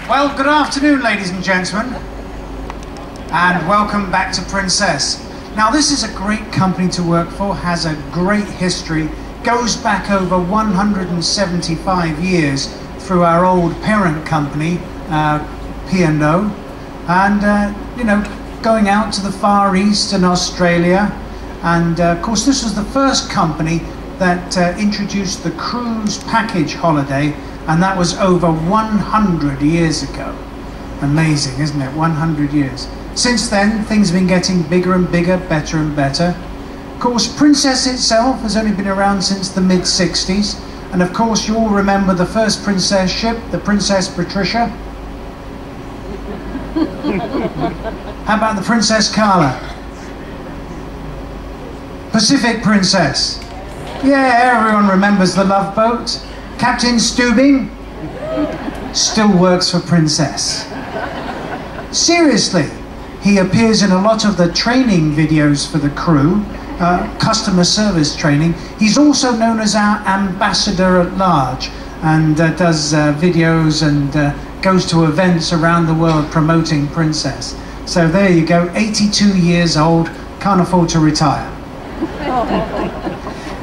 Well, good afternoon, ladies and gentlemen, and welcome back to Princess. Now, this is a great company to work for, has a great history, goes back over 175 years through our old parent company, P&O, and you know, going out to the Far East and Australia. And of course, this was the first company that introduced the cruise package holiday, and that was over 100 years ago. Amazing, isn't it? 100 years. Since then, things have been getting bigger and bigger, better and better. Of course, Princess itself has only been around since the mid-60s. And of course, you all remember the first Princess ship, the Princess Patricia. How about the Princess Carla? Pacific Princess. Yeah, everyone remembers the Love Boat. Captain Stubing still works for Princess. Seriously, he appears in a lot of the training videos for the crew, customer service training. He's also known as our ambassador at large, and does videos and goes to events around the world promoting Princess. So there you go, 82 years old, can't afford to retire.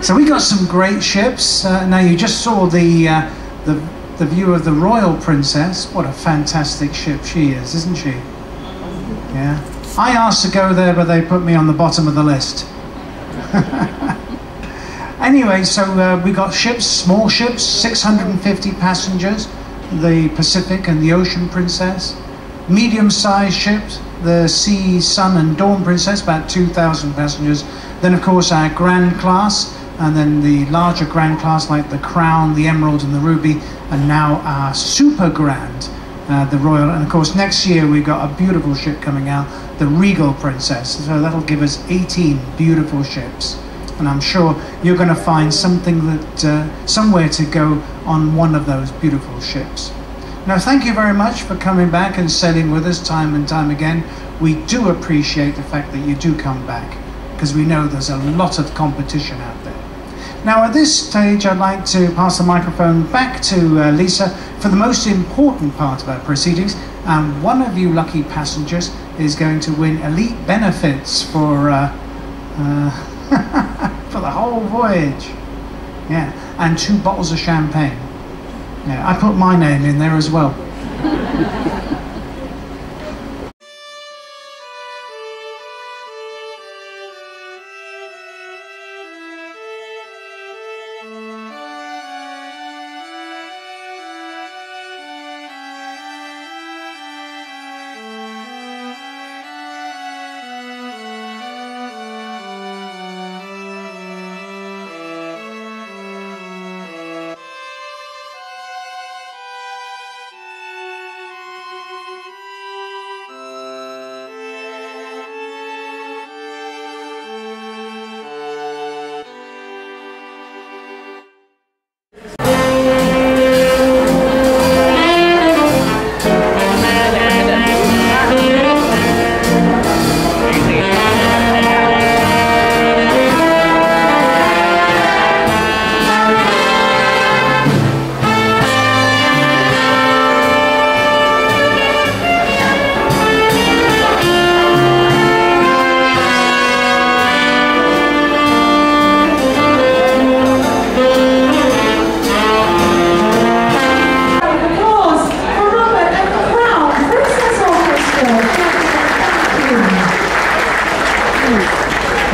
So we got some great ships. Now you just saw the view of the Royal Princess. What a fantastic ship she is, isn't she? Yeah. I asked to go there, but they put me on the bottom of the list. Anyway, so we got ships, small ships, 650 passengers, the Pacific and the Ocean Princess. Medium-sized ships, the Sea, Sun and Dawn Princess, about 2,000 passengers. Then of course our Grand Class, and then the larger Grand Class like the Crown, the Emerald and the Ruby, and now our Super Grand, the Royal. And of course next year we've got a beautiful ship coming out, the Regal Princess. So that'll give us 18 beautiful ships. And I'm sure you're going to find something that, somewhere to go on one of those beautiful ships. Now, thank you very much for coming back and sailing with us time and time again. We do appreciate the fact that you do come back, because we know there's a lot of competition out there. Now, at this stage, I'd like to pass the microphone back to Lisa for the most important part of our proceedings. And one of you lucky passengers is going to win elite benefits for for the whole voyage. Yeah, and 2 bottles of champagne. Yeah, I put my name in there as well.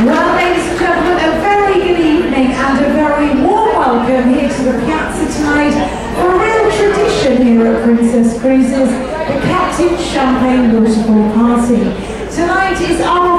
Well, ladies and gentlemen, a very good evening and a very warm welcome here to the Piazza tonight for a real tradition here at Princess Cruises, the Captain Champgne Waterfall Party. Tonight is our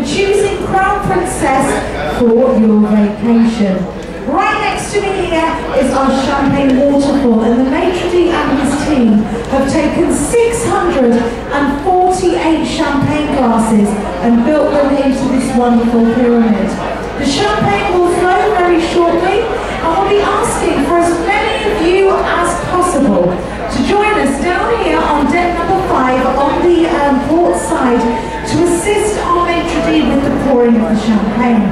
choosing Crown Princess for your vacation. Right next to me here is our Champgne Waterfall, and the maitre d' and his team have taken 648 champagne glasses and built them into this wonderful pyramid. The champagne will flow very shortly, and we'll be asking for as many of you as possible to join us down here on deck number 5 on the port side to assist our maitre d' with the pouring of the champagne.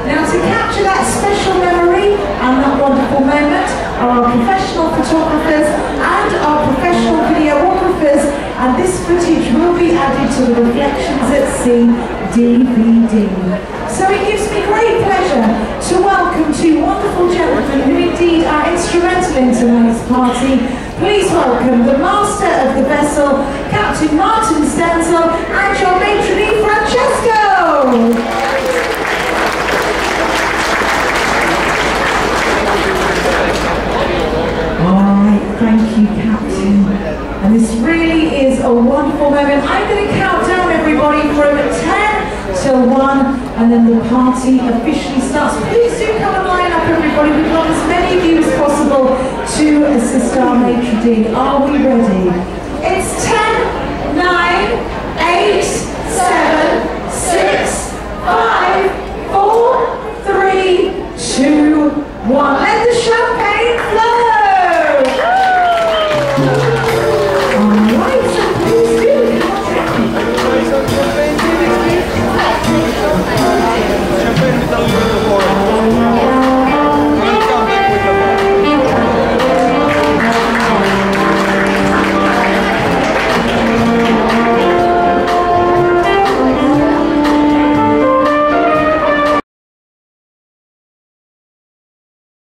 Now, to capture that special memory and that wonderful moment are our professional photographers and our professional videographers, and this footage will be added to the Reflections at Sea DVD. So it gives me great pleasure to welcome two wonderful gentlemen who indeed are instrumental in tonight's party. Please welcome the master of the vessel, Captain Maarten, and your maitre d', Francesco! Alright, thank you, Captain. And this really is a wonderful moment. I'm going to count down everybody from 10 till 1, and then the party officially starts. Please do come and line up, everybody. We want as many of you as possible to assist our maitre d'. Are we ready? It's 10.